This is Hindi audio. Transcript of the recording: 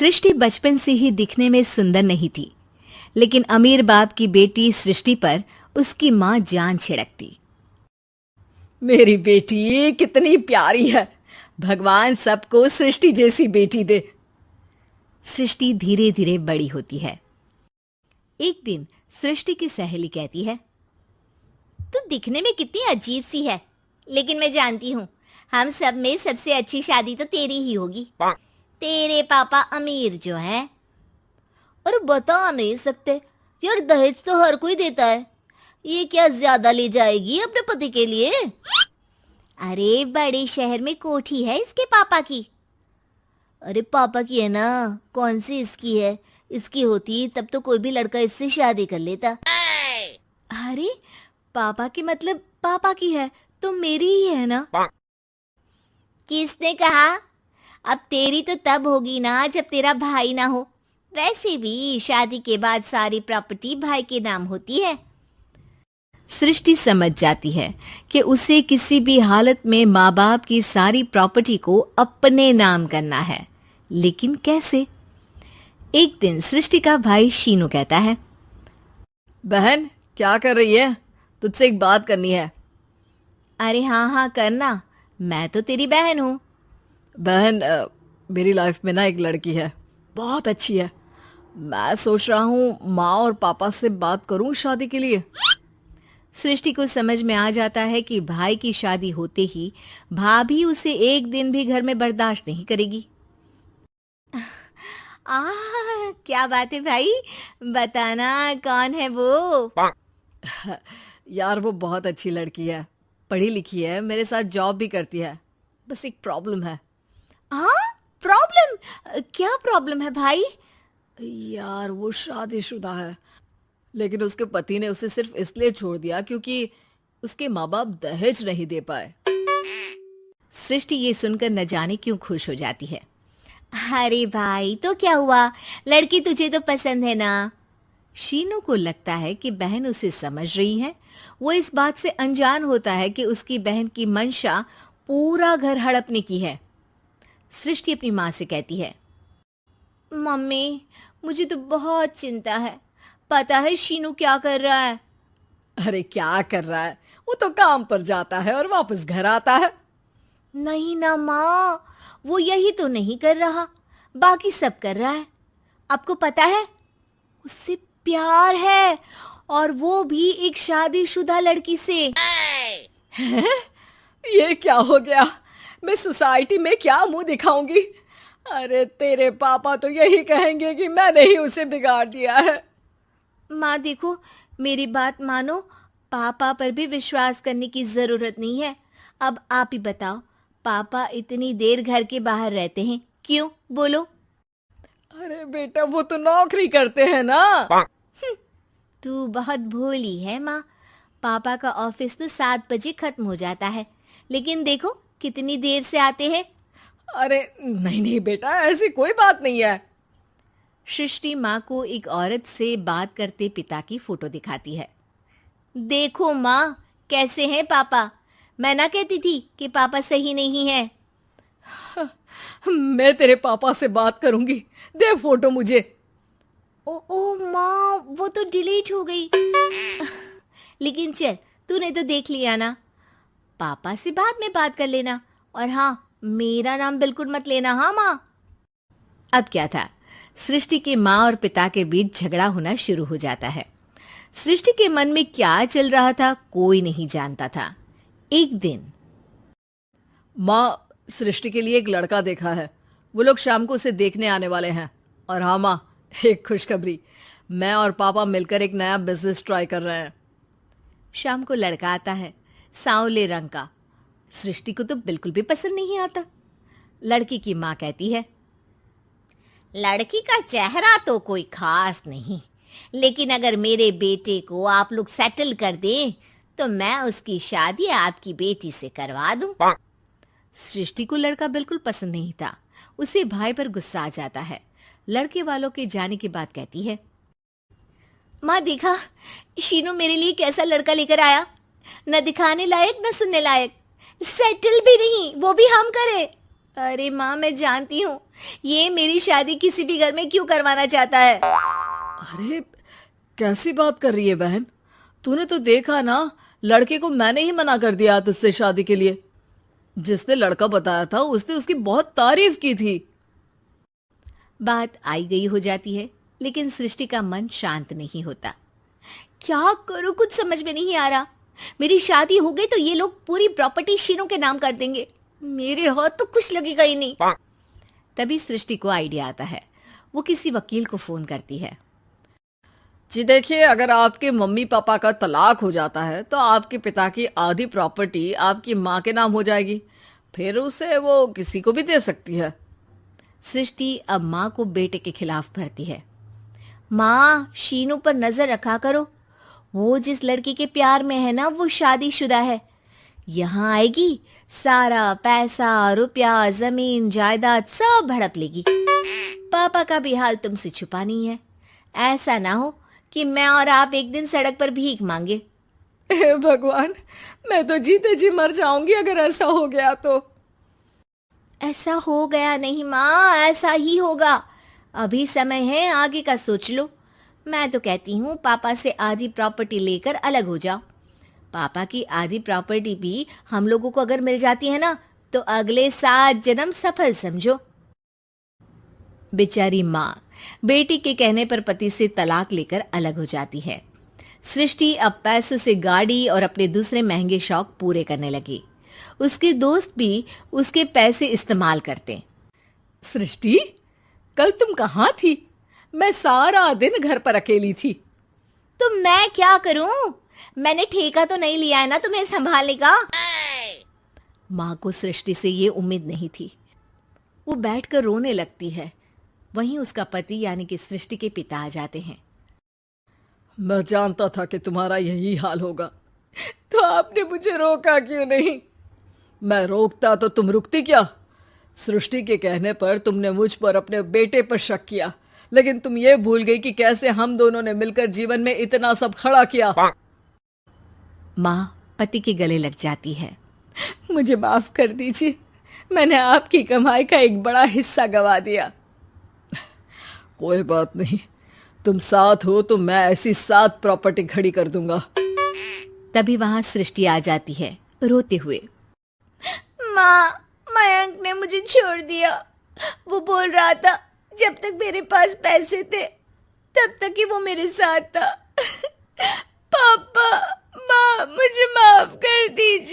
सृष्टि बचपन से ही दिखने में सुंदर नहीं थी, लेकिन अमीर बाप की बेटी सृष्टि पर उसकी माँ जान छिड़कती। मेरी बेटी कितनी प्यारी है, भगवान सबको सृष्टि जैसी बेटी दे। सृष्टि धीरे धीरे बड़ी होती है। एक दिन सृष्टि की सहेली कहती है, तू दिखने में कितनी अजीब सी है, लेकिन मैं जानती हूँ हम सब में सबसे अच्छी शादी तो तेरी ही होगी। तेरे पापा अमीर जो है। और बता नहीं सकते यार, दहेज तो हर कोई देता है, ये क्या ज्यादा ले जाएगी अपने पति के लिए? अरे बड़े शहर में कोठी है इसके पापा की। अरे पापा की है ना, कौन सी इसकी है? इसकी होती तब तो कोई भी लड़का इससे शादी कर लेता। अरे पापा की मतलब पापा की है तो मेरी ही है ना? किसने कहा? अब तेरी तो तब होगी ना जब तेरा भाई ना हो। वैसे भी शादी के बाद सारी प्रॉपर्टी भाई के नाम होती है। सृष्टि समझ जाती है कि उसे किसी भी हालत में माँ बाप की सारी प्रॉपर्टी को अपने नाम करना है, लेकिन कैसे? एक दिन सृष्टि का भाई शीनू कहता है, बहन क्या कर रही है? तुझसे एक बात करनी है। अरे हाँ हाँ करना, मैं तो तेरी बहन हूँ। बहन मेरी लाइफ में ना एक लड़की है, बहुत अच्छी है। मैं सोच रहा हूँ माँ और पापा से बात करूँ शादी के लिए। सृष्टि को समझ में आ जाता है कि भाई की शादी होते ही भाभी उसे एक दिन भी घर में बर्दाश्त नहीं करेगी। क्या बात है भाई, बताना कौन है वो? यार वो बहुत अच्छी लड़की है, पढ़ी लिखी है, मेरे साथ जॉब भी करती है। बस एक प्रॉब्लम है। प्रॉब्लम? क्या प्रॉब्लम है भाई? यार वो शादीशुदा है, लेकिन उसके पति ने उसे सिर्फ इसलिए छोड़ दिया क्योंकि उसके माँ बाप दहेज नहीं दे पाए। सृष्टि ये सुनकर न जाने क्यों खुश हो जाती है। अरे भाई तो क्या हुआ, लड़की तुझे तो पसंद है ना? शीनू को लगता है कि बहन उसे समझ रही है। वो इस बात से अनजान होता है कि उसकी बहन की मंशा पूरा घर हड़पने की है। सृष्टि अपनी माँ से कहती है, मम्मी मुझे तो बहुत चिंता है, पता है शीनू क्या कर रहा है? अरे क्या कर रहा है, वो तो काम पर जाता है और वापस घर आता है। नहीं ना माँ, वो यही तो नहीं कर रहा, बाकी सब कर रहा है। आपको पता है उससे प्यार है, और वो भी एक शादीशुदा लड़की से। ये क्या हो गया, मैं सोसाइटी में क्या मुंह दिखाऊंगी? अरे तेरे पापा तो यही कहेंगे कि मैंने ही उसे बिगाड़ दिया है। माँ देखो, मेरी बात मानो, पापा पर भी विश्वास करने की जरूरत नहीं है। अब आप ही बताओ, पापा इतनी देर घर के बाहर रहते हैं क्यों, बोलो? अरे बेटा वो तो नौकरी करते हैं ना। तू बहुत भोली है माँ, पापा का ऑफिस तो 7 बजे खत्म हो जाता है, लेकिन देखो कितनी देर से आते हैं। अरे नहीं नहीं बेटा, ऐसी कोई बात नहीं है। सृष्टि माँ को एक औरत से बात करते पिता की फोटो दिखाती है। देखो माँ कैसे हैं पापा, मैं ना कहती थी कि पापा सही नहीं है। मैं तेरे पापा से बात करूंगी, दे फोटो मुझे। ओ माँ, वो तो डिलीट हो गई। लेकिन चल, तूने तो देख लिया ना, पापा से बाद में बात कर लेना, और हाँ मेरा नाम बिल्कुल मत लेना। हाँ माँ। अब क्या था, सृष्टि के माँ और पिता के बीच झगड़ा होना शुरू हो जाता है। सृष्टि के मन में क्या चल रहा था कोई नहीं जानता था। एक दिन, माँ सृष्टि के लिए एक लड़का देखा है, वो लोग शाम को उसे देखने आने वाले हैं। और हाँ माँ, एक खुशखबरी, मैं और पापा मिलकर एक नया बिजनेस ट्राई कर रहे हैं। शाम को लड़का आता है, सांवले रंग का। सृष्टि को तो बिल्कुल भी पसंद नहीं आता। लड़की की माँ कहती है, लड़की का चेहरा तो कोई खास नहीं, लेकिन अगर मेरे बेटे को आप लोग सेटल कर दें तो मैं उसकी शादी आपकी बेटी से करवा दूं। सृष्टि को लड़का बिल्कुल पसंद नहीं था। उसे भाई पर गुस्सा आ जाता है। लड़के वालों के जाने के बाद कहती है, माँ देखा शीनू मेरे लिए कैसा लड़का लेकर आया, न दिखाने लायक न सुनने लायक, सेटल भी नहीं, वो भी हम करे। अरे माँ, मैं जानती हूँ ये मेरी शादी किसी भी घर में क्यों करवाना चाहता है। अरे कैसी बात कर रही है बहन? तूने तो देखा ना, लड़के को मैंने ही मना कर दिया तुझसे शादी के लिए। जिसने लड़का बताया था उसने उसकी बहुत तारीफ की थी। बात आई गई हो जाती है, लेकिन सृष्टि का मन शांत नहीं होता। क्या करूं, कुछ समझ में नहीं आ रहा। मेरी शादी हो गई तो ये लोग पूरी प्रॉपर्टी शीनू के नाम कर देंगे, मेरे हाथ तो कुछ लगेगा ही नहीं। तभी सृष्टि को आइडिया आता है। वो किसी वकील को फोन करती है। जी देखिए, अगर आपके मम्मी पापा का तलाक हो जाता है तो आपके पिता की आधी प्रॉपर्टी आपकी माँ के नाम हो जाएगी, फिर उसे वो किसी को भी दे सकती है। सृष्टि अब माँ को बेटे के खिलाफ भरती है। माँ, शीनू पर नजर रखा करो, वो जिस लड़की के प्यार में है ना वो शादीशुदा है। यहाँ आएगी, सारा पैसा रुपया जमीन जायदाद सब हड़प लेगी। पापा का भी हाल तुमसे छुपा नहीं है। ऐसा ना हो कि मैं और आप एक दिन सड़क पर भीख मांगे। हे भगवान, मैं तो जीते जी मर जाऊंगी अगर ऐसा हो गया तो। ऐसा हो गया नहीं माँ, ऐसा ही होगा। अभी समय है, आगे का सोच लो। मैं तो कहती हूँ पापा से आधी प्रॉपर्टी लेकर अलग हो जाओ। पापा की आधी प्रॉपर्टी भी हम लोगों को अगर मिल जाती है ना तो अगले 7 जन्म सफल समझो। बेचारी माँ बेटी के कहने पर पति से तलाक लेकर अलग हो जाती है। सृष्टि अब पैसों से गाड़ी और अपने दूसरे महंगे शौक पूरे करने लगी। उसके दोस्त भी उसके पैसे इस्तेमाल करते। सृष्टि, कल तुम कहाँ थी? मैं सारा दिन घर पर अकेली थी। तो मैं क्या करूं? मैंने ठेका तो नहीं लिया है ना तुम्हें संभालने का। माँ को सृष्टि से ये उम्मीद नहीं थी। वो बैठकर रोने लगती है। वहीं उसका पति यानी कि सृष्टि के पिता आ जाते हैं। मैं जानता था कि तुम्हारा यही हाल होगा, तो आपने मुझे रोका क्यों नहीं? मैं रोकता तो तुम रुकती क्या? सृष्टि के कहने पर तुमने मुझ पर अपने बेटे पर शक किया, लेकिन तुम ये भूल गई कि कैसे हम दोनों ने मिलकर जीवन में इतना सब खड़ा किया। माँ पति के गले लग जाती है। मुझे माफ कर दीजिए, मैंने आपकी कमाई का एक बड़ा हिस्सा गवा दिया। कोई बात नहीं, तुम साथ हो तो मैं ऐसी 7 प्रॉपर्टी खड़ी कर दूंगा। तभी वहां सृष्टि आ जाती है रोते हुए। माँ, मयंक ने मुझे छोड़ दिया। वो बोल रहा था जब तक मेरे पास पैसे थे तब तक ही वो मेरे साथ था। पापा, माँ, मुझे माफ कर दीजिए।